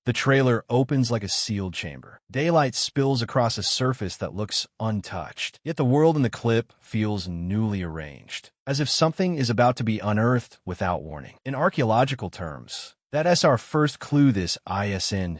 The trailer opens like a sealed chamber. Daylight spills across a surface that looks untouched, yet the world in the clip feels newly arranged, as if something is about to be unearthed without warning. In archaeological terms, that's our first clue. This ISNT,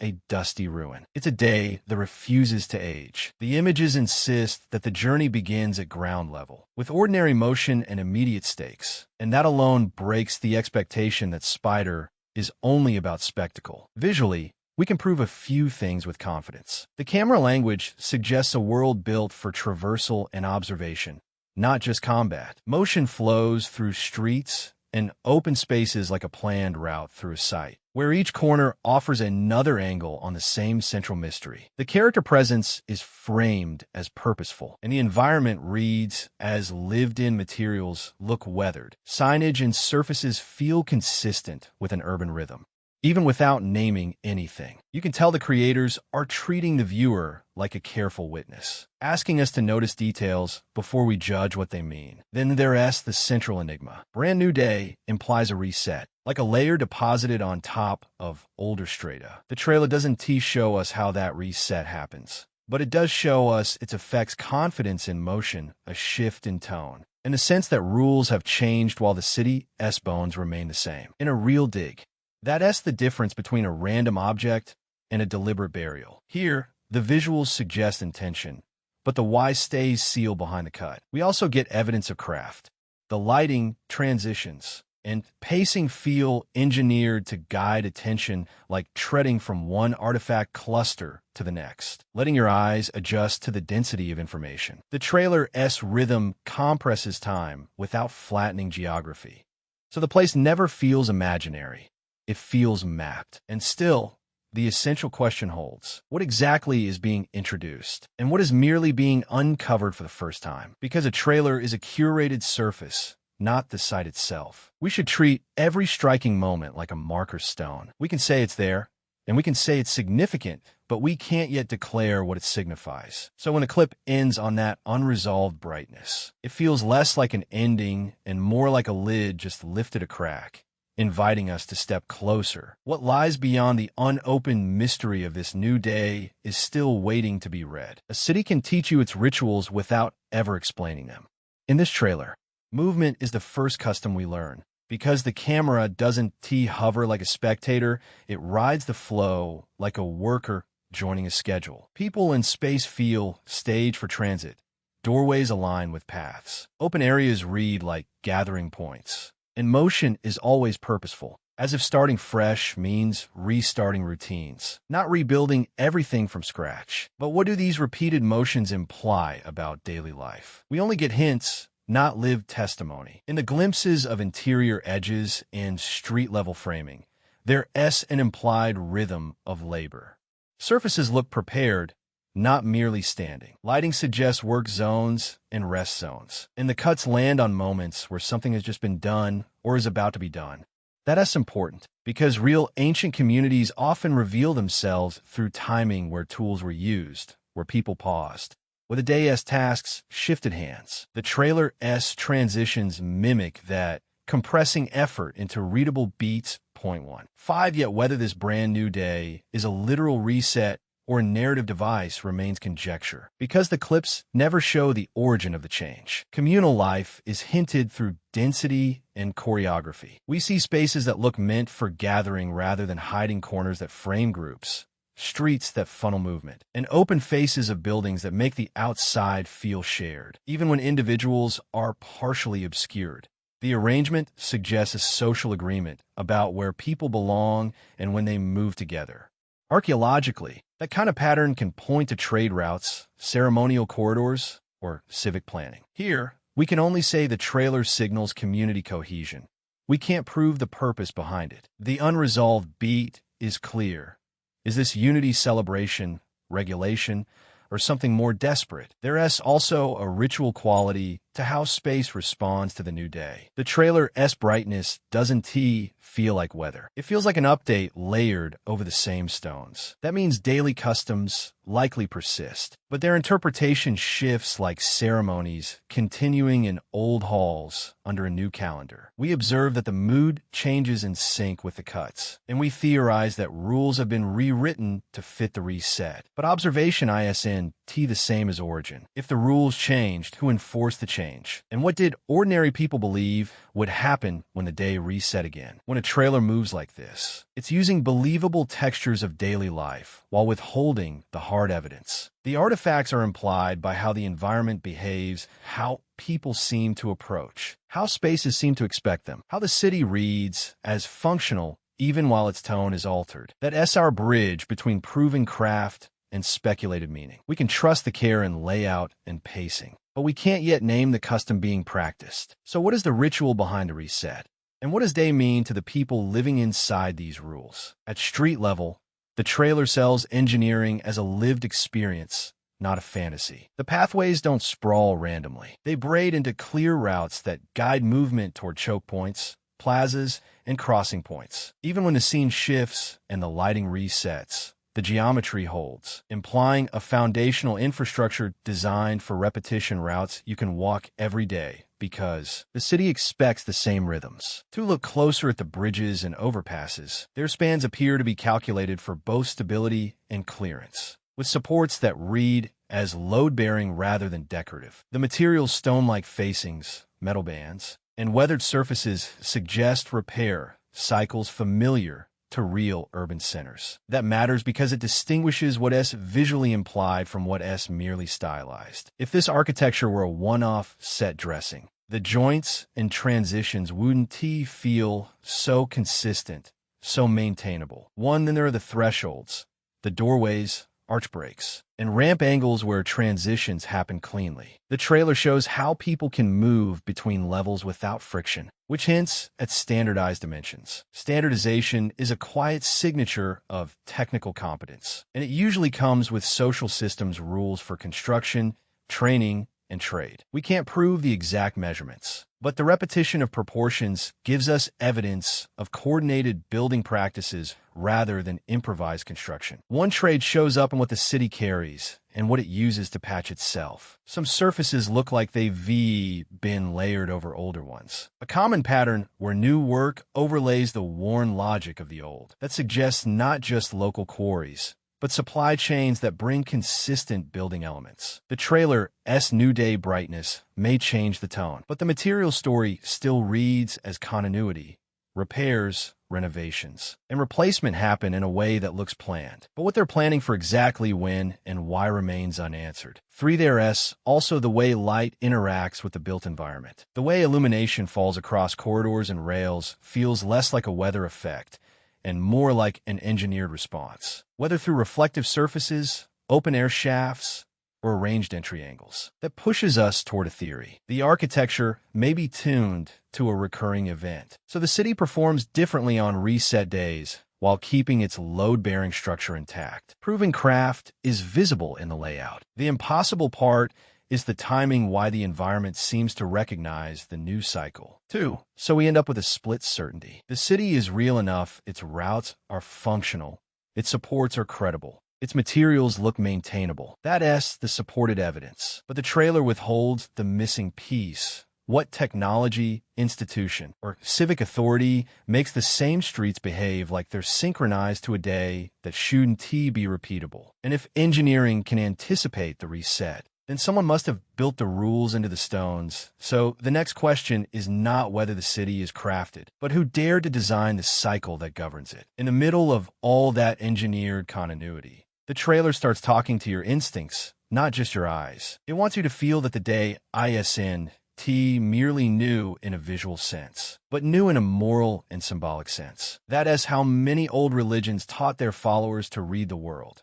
a dusty ruin. It's a day that refuses to age. The images insist that the journey begins at ground level, with ordinary motion and immediate stakes, and that alone breaks the expectation that Spider is only about spectacle. Visually, we can prove a few things with confidence. The camera language suggests a world built for traversal and observation, not just combat. Motion flows through streets and open spaces like a planned route through a site, where each corner offers another angle on the same central mystery. The character presence is framed as purposeful, and the environment reads as lived-in. Materials look weathered. Signage and surfaces feel consistent with an urban rhythm. Even without naming anything, you can tell the creators are treating the viewer like a careful witness, asking us to notice details before we judge what they mean. Then there's the central enigma. Brand New Day implies a reset, like a layer deposited on top of older strata. The trailer doesn't show us how that reset happens, but it does show us its effects: confidence in motion, a shift in tone, and a sense that rules have changed while the city's bones remain the same. In a real dig, that's the difference between a random object and a deliberate burial. Here, the visuals suggest intention, but the why stays sealed behind the cut. We also get evidence of craft. The lighting, transitions, and pacing feel engineered to guide attention, like treading from one artifact cluster to the next, letting your eyes adjust to the density of information. The trailer's rhythm compresses time without flattening geography, so the place never feels imaginary. It feels mapped. And still, the essential question holds. What exactly is being introduced? And what is merely being uncovered for the first time? Because a trailer is a curated surface, not the site itself. We should treat every striking moment like a marker stone. We can say it's there, and we can say it's significant, but we can't yet declare what it signifies. So when a clip ends on that unresolved brightness, it feels less like an ending and more like a lid just lifted a crack, inviting us to step closer. What lies beyond the unopened mystery of this new day is still waiting to be read. A city can teach you its rituals without ever explaining them. In this trailer, movement is the first custom we learn. Because the camera doesn't hover like a spectator, it rides the flow like a worker joining a schedule. People and space feel staged for transit. Doorways align with paths. Open areas read like gathering points. And motion is always purposeful, as if starting fresh means restarting routines, not rebuilding everything from scratch. But what do these repeated motions imply about daily life? We only get hints, not lived testimony. In the glimpses of interior edges and street-level framing, there's an implied rhythm of labor. Surfaces look prepared, not merely standing. Lighting suggests work zones and rest zones, and the cuts land on moments where something has just been done or is about to be done. That's important, because real ancient communities often reveal themselves through timing, where tools were used, where people paused, where the day's tasks shifted hands. The trailer's transitions mimic that, compressing effort into readable beats. Point 1.5. Yet whether this brand new day is a literal reset or a narrative device remains conjecture, because the clips never show the origin of the change. Communal life is hinted through density and choreography. We see spaces that look meant for gathering rather than hiding, corners that frame groups, streets that funnel movement, and open faces of buildings that make the outside feel shared, even when individuals are partially obscured. The arrangement suggests a social agreement about where people belong and when they move together. Archaeologically, that kind of pattern can point to trade routes, ceremonial corridors, or civic planning. Here, we can only say the trailer signals community cohesion. We can't prove the purpose behind it. The unresolved beat is clear. Is this unity celebration, regulation, or something more desperate? There's also a ritual quality to how space responds to the new day. The trailer's brightness doesn't feel like weather. It feels like an update layered over the same stones. That means daily customs likely persist, but their interpretation shifts like ceremonies continuing in old halls under a new calendar. We observe that the mood changes in sync with the cuts, and we theorize that rules have been rewritten to fit the reset. But observation isn't the same as origin. If the rules changed, who enforced the change? And what did ordinary people believe would happen when the day reset again? When a trailer moves like this, it's using believable textures of daily life while withholding the hard evidence. The artifacts are implied by how the environment behaves, how people seem to approach, how spaces seem to expect them, how the city reads as functional even while its tone is altered. That's our bridge between proven craft and speculated meaning. We can trust the care in layout and pacing, but we can't yet name the custom being practiced. So what is the ritual behind the reset? And what does day mean to the people living inside these rules? At street level, the trailer sells engineering as a lived experience, not a fantasy. The pathways don't sprawl randomly. They braid into clear routes that guide movement toward choke points, plazas, and crossing points. Even when the scene shifts and the lighting resets, the geometry holds, implying a foundational infrastructure designed for repetition routes you can walk every day because the city expects the same rhythms. To look closer at the bridges and overpasses, their spans appear to be calculated for both stability and clearance, with supports that read as load-bearing rather than decorative. The material's stone-like facings, metal bands, and weathered surfaces suggest repair cycles familiar to real urban centers. That matters because it distinguishes what's visually implied from what's merely stylized. If this architecture were a one-off set dressing, the joints and transitions wouldn't feel so consistent, so maintainable. Then there are the thresholds, the doorways, arch breaks, and ramp angles where transitions happen cleanly. The trailer shows how people can move between levels without friction, which hints at standardized dimensions. Standardization is a quiet signature of technical competence, and it usually comes with social systems rules for construction, training, and trade. We can't prove the exact measurements, but the repetition of proportions gives us evidence of coordinated building practices rather than improvised construction. One trade shows up in what the city carries and what it uses to patch itself. Some surfaces look like they've been layered over older ones. A common pattern where new work overlays the worn logic of the old. That suggests not just local quarries, but supply chains that bring consistent building elements. The trailer's new day brightness may change the tone, but the material story still reads as continuity, repairs, renovations, and replacement happen in a way that looks planned. But what they're planning for exactly when and why remains unanswered. There's also the way light interacts with the built environment. The way illumination falls across corridors and rails feels less like a weather effect and more like an engineered response, whether through reflective surfaces, open-air shafts, or arranged entry angles. That pushes us toward a theory. The architecture may be tuned to a recurring event, so the city performs differently on reset days while keeping its load-bearing structure intact. Proven craft is visible in the layout. The impossible part is the timing, why the environment seems to recognize the new cycle. 2. So we end up with a split certainty. The city is real enough, its routes are functional, its supports are credible, its materials look maintainable. That's the supported evidence. But the trailer withholds the missing piece. What technology, institution, or civic authority makes the same streets behave like they're synchronized to a day that shouldn't be repeatable? And if engineering can anticipate the reset, then someone must have built the rules into the stones. So the next question is not whether the city is crafted, but who dared to design the cycle that governs it. In the middle of all that engineered continuity, the trailer starts talking to your instincts, not just your eyes. It wants you to feel that the day isn't merely new in a visual sense, but new in a moral and symbolic sense. That is how many old religions taught their followers to read the world.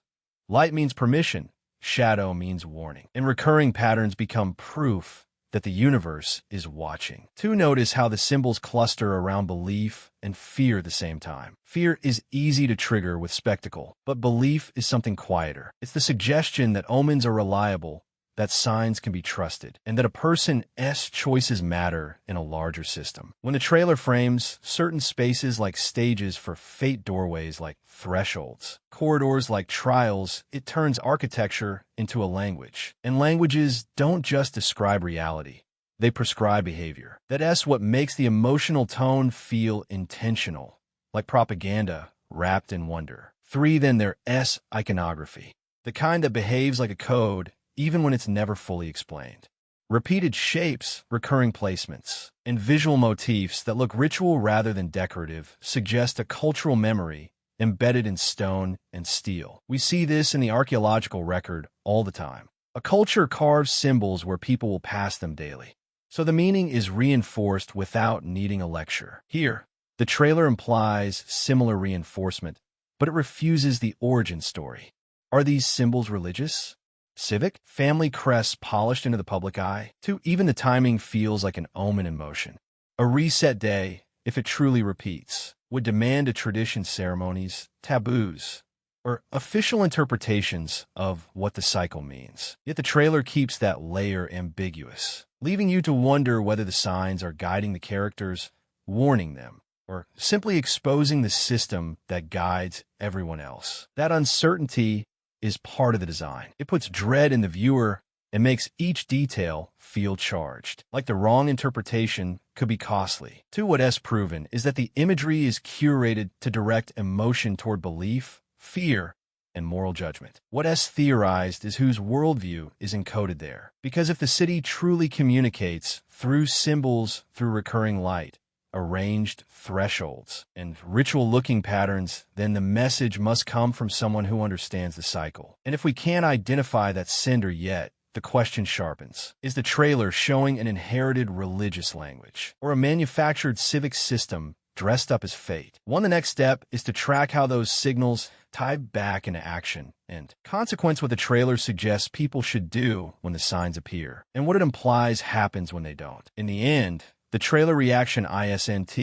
Light means permission. Shadow means warning, and recurring patterns become proof that the universe is watching. 2. Notice how the symbols cluster around belief and fear at the same time. Fear is easy to trigger with spectacle, but belief is something quieter. It's the suggestion that omens are reliable, that signs can be trusted, and that a person's choices matter in a larger system. When the trailer frames certain spaces like stages for fate, doorways like thresholds, corridors like trials, it turns architecture into a language. And languages don't just describe reality. They prescribe behavior. That's what makes the emotional tone feel intentional, like propaganda wrapped in wonder. 3. Then there's iconography, the kind that behaves like a code even when it's never fully explained. Repeated shapes, recurring placements, and visual motifs that look ritual rather than decorative suggest a cultural memory embedded in stone and steel. We see this in the archaeological record all the time. A culture carves symbols where people will pass them daily, so the meaning is reinforced without needing a lecture. Here, the trailer implies similar reinforcement, but it refuses the origin story. Are these symbols religious? Civic? Family crests polished into the public eye? 2. Even the timing feels like an omen in motion. A reset day, if it truly repeats, would demand a tradition, ceremonies, taboos, or official interpretations of what the cycle means. Yet the trailer keeps that layer ambiguous, leaving you to wonder whether the signs are guiding the characters, warning them, or simply exposing the system that guides everyone else. That uncertainty is part of the design. It puts dread in the viewer and makes each detail feel charged, like the wrong interpretation could be costly. 2. What's proven is that the imagery is curated to direct emotion toward belief, fear, and moral judgment. What's theorized is whose worldview is encoded there. Because if the city truly communicates through symbols, through recurring light, arranged thresholds, and ritual-looking patterns, then the message must come from someone who understands the cycle. And if we can't identify that sender yet, the question sharpens. Is the trailer showing an inherited religious language, or a manufactured civic system dressed up as fate? The next step is to track how those signals tie back into action, and consequence what the trailer suggests people should do when the signs appear, and what it implies happens when they don't. In the end, the trailer reaction isn't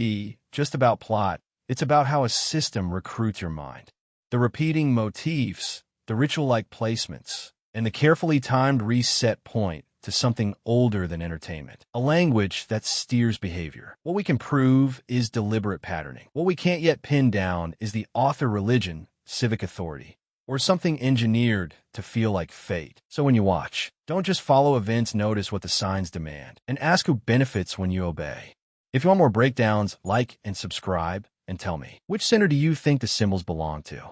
just about plot. It's about how a system recruits your mind. The repeating motifs, the ritual-like placements, and the carefully timed reset point to something older than entertainment. A language that steers behavior. What we can prove is deliberate patterning. What we can't yet pin down is the author religion, civic authority, or something engineered to feel like fate. So when you watch, don't just follow events, notice what the signs demand, and ask who benefits when you obey. If you want more breakdowns, like and subscribe, and tell me, which center do you think the symbols belong to?